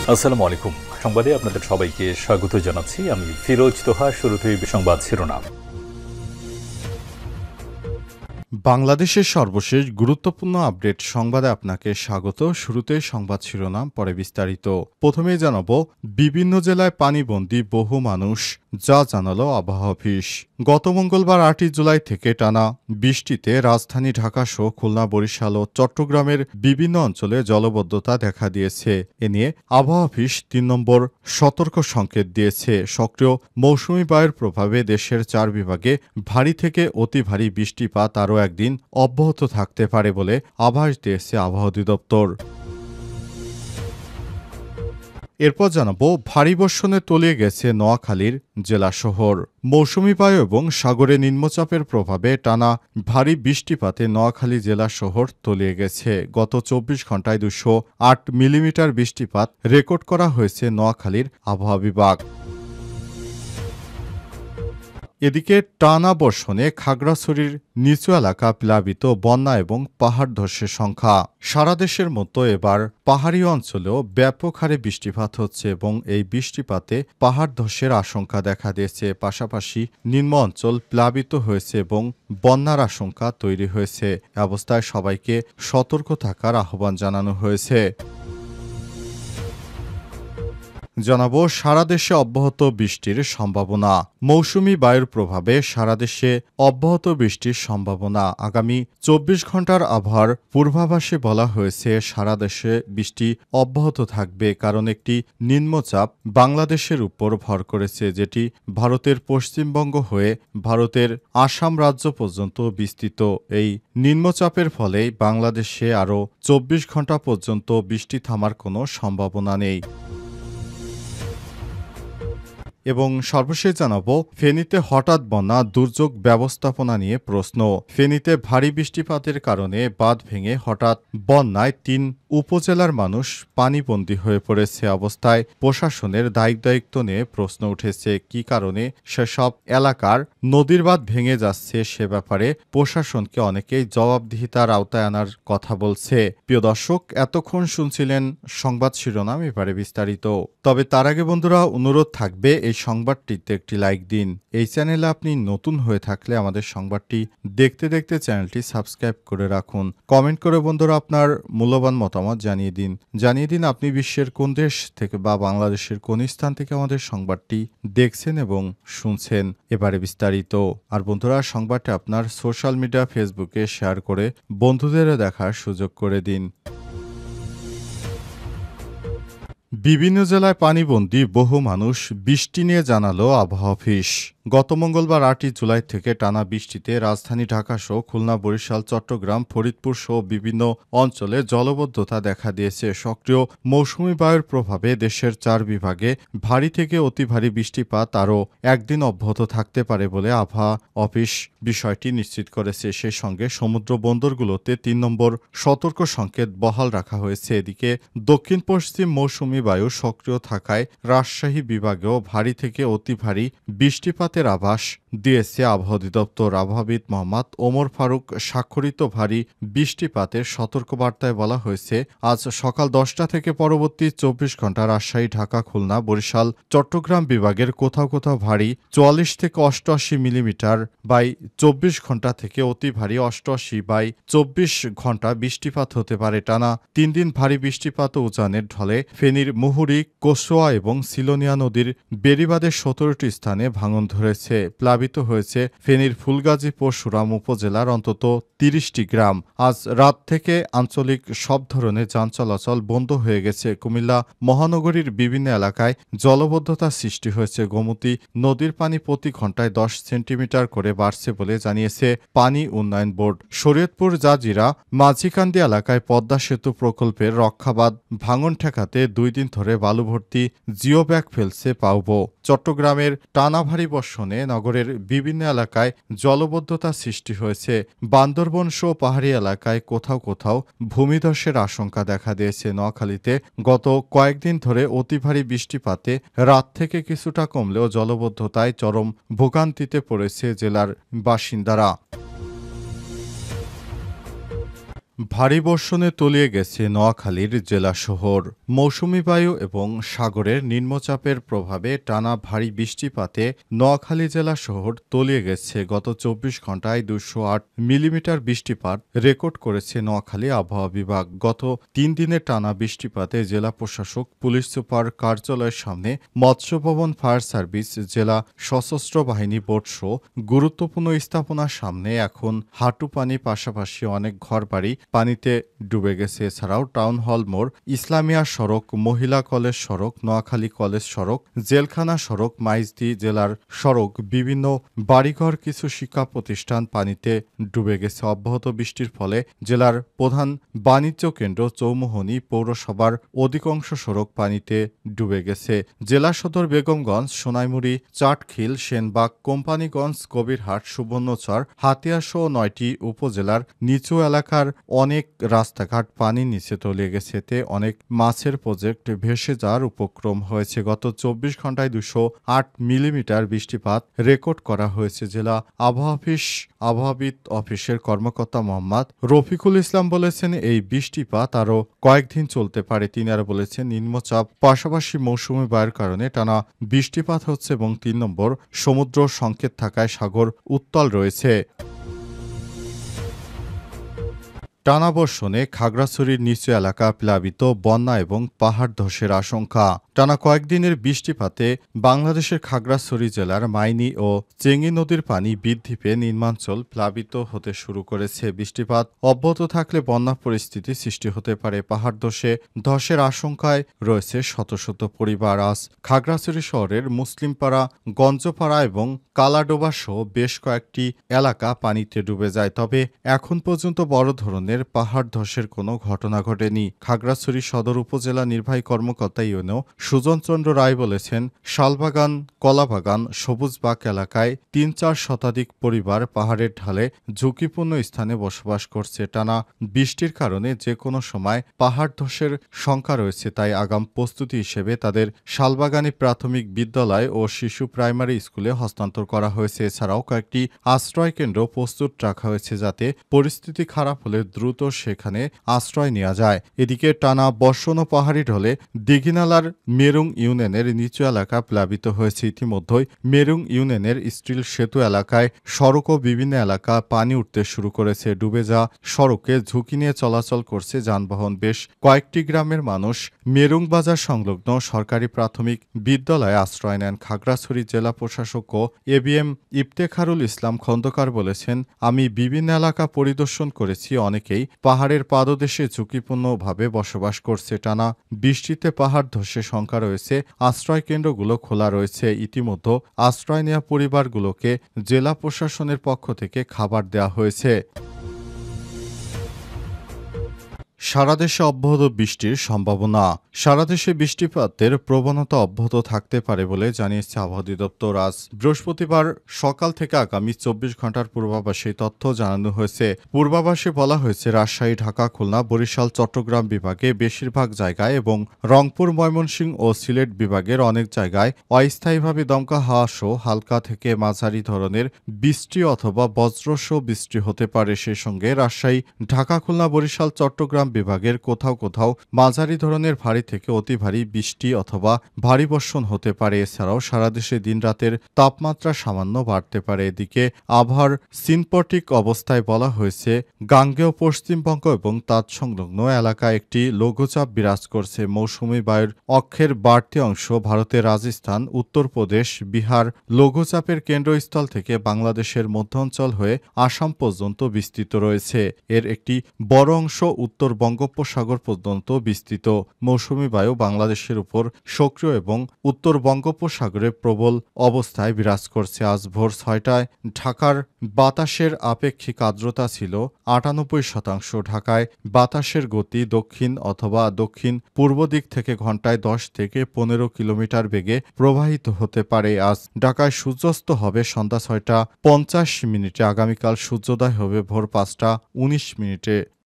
আসসালামু আলাইকুম। সংবাদে আপনাদের সবাইকে স্বাগত জানাচ্ছি। আমি ফিরোজ তোহা। শুরুতেই সংবাদ শিরোনাম। বাংলাদেশের সর্বশেষ গুরুত্বপূর্ণ আপডেট সংবাদে আপনাকে স্বাগত। শুরুতে সংবাদ শিরোনাম, পরে বিস্তারিত। প্রথমেই জানাব, বিভিন্ন জেলায় পানিবন্দী বহু মানুষ, যা জানালো আবহাওয়া অফিস। গত মঙ্গলবার 8 জুলাই থেকে টানা বৃষ্টিতে রাজধানী ঢাকা সহ খুলনা, বরিশাল ও চট্টগ্রামের বিভিন্ন অঞ্চলে জলাবদ্ধতা দেখা দিয়েছে। এ নিয়ে আবহাওয়া অফিস 3 নম্বর সতর্ক সংকেত দিয়েছে। সক্রিয় মৌসুমি বায়ুর প্রভাবে দেশের 4 বিভাগে ভারী থেকে অতি ভারী বৃষ্টিপাত আরও একদিন অব্যাহত থাকতে পারে বলে আভাস দিয়েছে আবহাওয়া অধিদপ্তর। এরপর জানাবো, ভারী বর্ষণে তলিয়ে গেছে নোয়াখালীর জেলা শহর। মৌসুমি বায়ু এবং সাগরে নিম্নচাপের প্রভাবে টানা ভারী বৃষ্টিপাতে নোয়াখালী জেলা শহর তলিয়ে গেছে। গত 24 ঘন্টায় 208 মিলিমিটার বৃষ্টিপাত রেকর্ড করা হয়েছে নোয়াখালীর আবহাওয়া বিভাগ। এদিকে টানা বর্ষণে খাগড়াছড়ির নিচু এলাকা প্লাবিত, বন্যা এবং পাহাড় ধসের সংখ্যা। সারা দেশের মতো এবার পাহাড়ি অঞ্চলেও ব্যাপক হারে বৃষ্টিপাত হচ্ছে এবং এই বৃষ্টিপাতে পাহাড় ধসের আশঙ্কা দেখা দিয়েছে। পাশাপাশি নিম্ন অঞ্চল প্লাবিত হয়েছে এবং বন্যার আশঙ্কা তৈরি হয়েছে। এ অবস্থায় সবাইকে সতর্ক থাকার আহ্বান জানানো হয়েছে। জানাবো, সারা দেশে অব্যাহত বৃষ্টির সম্ভাবনা। মৌসুমি বায়ুর প্রভাবে সারা দেশে অব্যাহত বৃষ্টির সম্ভাবনা। আগামী 24 ঘন্টার আবহাওয়ার পূর্বাভাসে বলা হয়েছে সারা দেশে বৃষ্টি অব্যাহত থাকবে, কারণ একটি নিম্নচাপ বাংলাদেশের উপর ভর করেছে, যেটি ভারতের পশ্চিমবঙ্গ হয়ে ভারতের আসাম রাজ্য পর্যন্ত বিস্তৃত। এই নিম্নচাপের ফলে বাংলাদেশে আরও 24 ঘন্টা পর্যন্ত বৃষ্টি থামার কোনো সম্ভাবনা নেই। এবং সর্বশেষ জানাবো, ফেনীতে হঠাৎ বন্যা, দুর্যোগ ব্যবস্থাপনা নিয়ে প্রশ্ন। ফেনীতে ভারী বৃষ্টিপাতের কারণে বাঁধ ভেঙে হঠাৎ বন্যায় 3 উপজেলার মানুষ পানিবন্দী হয়ে পড়েছে। অবস্থায় প্রশাসনের দায়িত্ব নিয়ে প্রশ্ন উঠেছে। কী কারণে সেসব এলাকার নদীর বাঁধ ভেঙে যাচ্ছে, সে ব্যাপারে প্রশাসনকে অনেকেই জবাবদিহিতার আওতায় আনার কথা বলছে। প্রিয় দর্শক, এতক্ষণ শুনছিলেন সংবাদ শিরোনাম, এবারে বিস্তারিত। তবে তার আগে বন্ধুরা, অনুরোধ থাকবে এই সংবাদটিতে একটি লাইক দিন। এই চ্যানেলে আপনি নতুন হয়ে থাকলে আমাদের সংবাদটি দেখতে দেখতে চ্যানেলটি সাবস্ক্রাইব করে রাখুন। কমেন্ট করে বন্ধুরা আপনার মূল্যবান মতামত জানিয়ে দিন আপনি বিশ্বের কোন দেশ থেকে বা বাংলাদেশের কোন স্থান থেকে আমাদের সংবাদটি দেখছেন এবং শুনছেন। এবারে বিস্তারিত। আর বন্ধুরা, সংবাদটি আপনার সোশ্যাল মিডিয়া ফেসবুকে শেয়ার করে বন্ধুদেরও দেখার সুযোগ করে দিন। বিভিন্ন জেলায় পানিবন্দী বহু মানুষ, বৃষ্টি নিয়ে জানালো আবহাওয়া অফিস। গত মঙ্গলবার 8 জুলাই থেকে টানা বৃষ্টিতে রাজধানী ঢাকা সহ খুলনা, বরিশাল, চট্টগ্রাম, ফরিদপুর সহ বিভিন্ন অঞ্চলে জলাবদ্ধতা দেখা দিয়েছে। সক্রিয় মৌসুমি বায়ুর প্রভাবে দেশের 4 বিভাগে ভারী থেকে অতি ভারী বৃষ্টিপাত আরও একদিন অব্যাহত থাকতে পারে বলে আবহাওয়া অফিস বিষয়টি নিশ্চিত করেছে। সেই সঙ্গে সমুদ্র বন্দরগুলোতে 3 নম্বর সতর্ক সংকেত বহাল রাখা হয়েছে। এদিকে দক্ষিণ পশ্চিম মৌসুমি বায়ু সক্রিয় থাকায় রাজশাহী বিভাগেও ভারী থেকে অতি ভারী বৃষ্টিপাতের আভাস দিয়েছে আবহাওয়া অধিদপ্তর। আবহাওয়াবিদ মোহাম্মদ ওমর ফারুক স্বাক্ষরিত ভারী বৃষ্টিপাতের সতর্কবার্তায় বলা হয়েছে, আজ সকাল 10টা থেকে পরবর্তী 24 ঘন্টা রাজশাহী, ঢাকা, খুলনা, বরিশাল, চট্টগ্রাম বিভাগের কোথাও কোথাও ভারী 44 থেকে 88 মিলিমিটার বাই 24 ঘন্টা থেকে অতি ভারী 88 বাই 24 ঘন্টা বৃষ্টিপাত হতে পারে। টানা 3 দিন ভারী বৃষ্টিপাত ও উজানের ঢলে ফেনীর মুহুরী, কসোয়া এবং সিলোনিয়া নদীর বেড়িবাঁধের 17টি স্থানে ভাঙন ধরেছে। প্লাবিত হয়েছে ফেনীর ফুলগাজী, পরশুরাম উপজেলার অন্তত 30টি গ্রাম। আজ রাত থেকে আঞ্চলিক সব ধরনের যান চলাচল বন্ধ হয়ে গেছে। কুমিল্লা মহানগরীর বিভিন্ন এলাকায় জলাবদ্ধতা সৃষ্টি হয়েছে। গোমতী নদীর পানি প্রতি ঘন্টায় 10 সেন্টিমিটার করে বাড়ছে বলে জানিয়েছে পানি উন্নয়ন বোর্ড। শরীয়তপুর, জাজিরা, মাঝিকান্দি এলাকায় পদ্মা সেতু প্রকল্পের রক্ষাবাদ ভাঙন ঠেকাতে 2 দিন ধরে বালু ভর্তি জিও ব্যাগ ফেলছে পাউবো। চট্টগ্রামের টানা ভারী বর্ষণে নগরের বিভিন্ন এলাকায় জলাবদ্ধতা সৃষ্টি হয়েছে। বান্দরবন সহ পাহাড়ি এলাকায় কোথাও কোথাও ভূমিধসের আশঙ্কা দেখা দিয়েছে। নোয়াখালীতে গত কয়েকদিন ধরে অতি ভারী বৃষ্টিপাতে রাত থেকে কিছুটা কমলেও জলাবদ্ধতায় চরম ভোগান্তিতে পড়েছে জেলার বাসিন্দারা। ভারী বর্ষণে তলিয়ে গেছে নোয়াখালীর জেলা শহর। মৌসুমি বায়ু এবং সাগরের নিম্নচাপের প্রভাবে টানা ভারী বৃষ্টিপাতে নোয়াখালী জেলা শহর তলিয়ে গেছে। গত ২৪ ঘন্টায় ২০৮ মিলিমিটার বৃষ্টিপাত রেকর্ড করেছে নোয়াখালী আবহাওয়া বিভাগ। গত ৩ দিনের টানা বৃষ্টিপাতে জেলা প্রশাসক, পুলিশ সুপার কার্যালয়ের সামনে, মৎস্য ভবন, ফায়ার সার্ভিস, জেলা সশস্ত্র বাহিনী বোর্ডসহ গুরুত্বপূর্ণ স্থাপনার সামনে এখন হাঁটু পানি, পাশাপাশি অনেক ঘরবাড়ি পানিতে ডুবে গেছে। এছাড়াও টাউন হল মোড়, ইসলামিয়া সড়ক, মহিলা কলেজ সড়ক, নোয়াখালী কলেজ সড়ক, জেলখানা সড়ক, মাইজদী জেলার সড়ক, বিভিন্ন বাড়িঘর, কিছু শিক্ষা প্রতিষ্ঠান পানিতে ডুবে গেছে। অব্যাহত বৃষ্টির ফলে জেলার প্রধান বাণিজ্য কেন্দ্র চৌমুহনী পৌরসভার অধিকাংশ সড়ক পানিতে ডুবে গেছে। জেলা সদর বেগমগঞ্জ, সোনাইমুড়ি, চাটখিল, সেনবাগ, কোম্পানিগঞ্জ, কবিরহাট, সুবর্ণচর, হাতিয়াসহ ৯টি উপজেলার নিচু এলাকার অনেক রাস্তাঘাট পানির নিচে তলিয়ে গেছে। এতে অনেক মাছের প্রজেক্ট ভেসে যাওয়ার উপক্রম হয়েছে। গত ২৪ ঘন্টায় ২০৮ মিলিমিটার বৃষ্টিপাত রেকর্ড করা হয়েছে। জেলা আবহাওয়াবিদ অফিসের কর্মকর্তা মোহাম্মদ রফিকুল ইসলাম বলেছেন, এই বৃষ্টিপাত আরও কয়েকদিন চলতে পারে। তিনি আরও বলেছেন, নিম্নচাপ পাশাপাশি মৌসুমি বায়ুর কারণে টানা বৃষ্টিপাত হচ্ছে এবং ৩ নম্বর সমুদ্র সংকেত থাকায় সাগর উত্তাল রয়েছে। টানা বর্ষণে খাগড়াছড়ির নিচু এলাকা প্লাবিত, বন্যা এবং পাহাড় ধসের আশঙ্কা। টানা কয়েকদিনের বৃষ্টিপাতে বাংলাদেশের খাগড়াছড়ি জেলার মাইনী ও চেঙ্গি নদীর পানি বৃদ্ধি পেয়ে নিম্নাঞ্চল প্লাবিত হতে শুরু করেছে। বৃষ্টিপাত অব্যাহত থাকলে বন্যা পরিস্থিতি সৃষ্টি হতে পারে। পাহাড় ধসের আশঙ্কায় রয়েছে শত শত পরিবার। আজ খাগড়াছড়ি শহরের মুসলিমপাড়া, গঞ্জপাড়া এবং কালাডোবা সহ বেশ কয়েকটি এলাকা পানিতে ডুবে যায়। তবে এখন পর্যন্ত বড় ধরনের পাহাড় ধসের কোনো ঘটনা ঘটেনি। খাগড়াছড়ি সদর উপজেলা নির্বাহী কর্মকর্তা ইউনো সুজন চন্দ্র রায় বলেছেন, শালবাগান, কলাবাগান, সবুজবাগ এলাকায় ৩-৪ শতাধিক পরিবার পাহাড়ের ঢালে ঝুঁকিপূর্ণ স্থানে বসবাস করছে। টানা বৃষ্টির কারণে যে কোনো সময় পাহাড় ধসের শঙ্কা রয়েছে। তাই আগাম প্রস্তুতি হিসেবে তাদের শালবাগানী প্রাথমিক বিদ্যালয় ও শিশু প্রাইমারি স্কুলে হস্তান্তর করা হয়েছে। এছাড়াও কয়েকটি আশ্রয় কেন্দ্র প্রস্তুত রাখা হয়েছে, যাতে পরিস্থিতি খারাপ হলে দ্রুত সেখানে আশ্রয় নেওয়া যায়। এদিকে টানা বর্ষণ ও পাহাড়ি ঢলে দীঘিনালার মেরুং ইউনিয়নের নিচু এলাকা প্লাবিত হয়েছে। ইতিমধ্যেই মেরুং ইউনিয়নের স্টিল সেতু এলাকায় সড়ক ও বিভিন্ন এলাকা পানি উঠতে শুরু করেছে। ডুবে যাওয়া সড়কে ঝুঁকি নিয়ে চলাচল করছে যানবাহন। বেশ কয়েকটি গ্রামের মানুষ মেরুং বাজার সংলগ্ন সরকারি প্রাথমিক বিদ্যালয়ে আশ্রয় নেন। খাগড়াছড়ি জেলা প্রশাসক ও এবিএম ইফতেখারুল ইসলাম খন্দকার বলেছেন, আমি বিভিন্ন এলাকা পরিদর্শন করেছি। অনেকেই পাহাড়ের পাদদেশে ঝুঁকিপূর্ণভাবে বসবাস করছে। টানা বৃষ্টিতে পাহাড় ধসে শঙ্কা রয়েছে। আশ্রয় কেন্দ্রগুলো খোলা রয়েছে। ইতিমধ্যে আশ্রয় নেওয়া পরিবারগুলোকে জেলা প্রশাসনের পক্ষ থেকে খাবার দেওয়া হয়েছে। সারা দেশে অব্যাহত বৃষ্টির সম্ভাবনা। সারা দেশে বৃষ্টিপাতের প্রবণতা অব্যাহত থাকতে পারে বলে জানিয়েছে আবহাওয়া অধিদপ্তর। আজ বৃহস্পতিবার সকাল থেকে আগামী ২৪ ঘন্টার পূর্বাভাসে তথ্য জানানো হয়েছে। পূর্বাভাসে বলা হয়েছে, রাজশাহী, ঢাকা, খুলনা, বরিশাল, চট্টগ্রাম বিভাগে বেশিরভাগ জায়গায় এবং রংপুর, ময়মনসিংহ ও সিলেট বিভাগের অনেক জায়গায় অস্থায়ীভাবে দমকা হাওয়া সহ হালকা থেকে মাঝারি ধরনের বৃষ্টি অথবা বজ্রসহ বৃষ্টি হতে পারে। সেই সঙ্গে রাজশাহী, ঢাকা, খুলনা, বরিশাল, চট্টগ্রাম বিভাগের কোথাও কোথাও মাঝারি ধরনের ভারী থেকে অতি ভারী বৃষ্টি অথবা ভারী বর্ষণ হতে পারে। এছাড়াও সারা দেশে দিনরাতের তাপমাত্রা সামান্য বাড়তে পারে। এদিকে আবহাওয়ার সিনপটিক অবস্থায় বলা হয়েছে, গাঙ্গেয় পশ্চিমবঙ্গ এবং তৎসংলগ্ন এলাকায় একটি লঘুচাপ বিরাজ করছে। মৌসুমি বায়ুর অক্ষের বাড়তি অংশ ভারতের রাজস্থান, উত্তরপ্রদেশ, বিহার লঘুচাপের কেন্দ্রস্থল থেকে বাংলাদেশের মধ্যাঞ্চল হয়ে আসাম পর্যন্ত বিস্তৃত রয়েছে। এর একটি বড় অংশ উত্তর বঙ্গোপসাগর পর্যন্ত বিস্তৃত। মৌসুমি বায়ু বাংলাদেশের উপর সক্রিয় এবং উত্তর বঙ্গোপসাগরে প্রবল অবস্থায় বিরাজ করছে। আজ ভোর ৬টায় ঢাকার বাতাসের আপেক্ষিক আর্দ্রতা ছিল ৯৮%। ঢাকায় বাতাসের গতি দক্ষিণ অথবা দক্ষিণ পূর্ব দিক থেকে ঘন্টায় ১০ থেকে ১৫ কিলোমিটার বেগে প্রবাহিত হতে পারে। আজ ঢাকায় সূর্যাস্ত হবে সন্ধ্যা ৬টা ৫০ মিনিটে। আগামীকাল সূর্যোদয় হবে ভোর ৫টা ১৯ মিনিটে।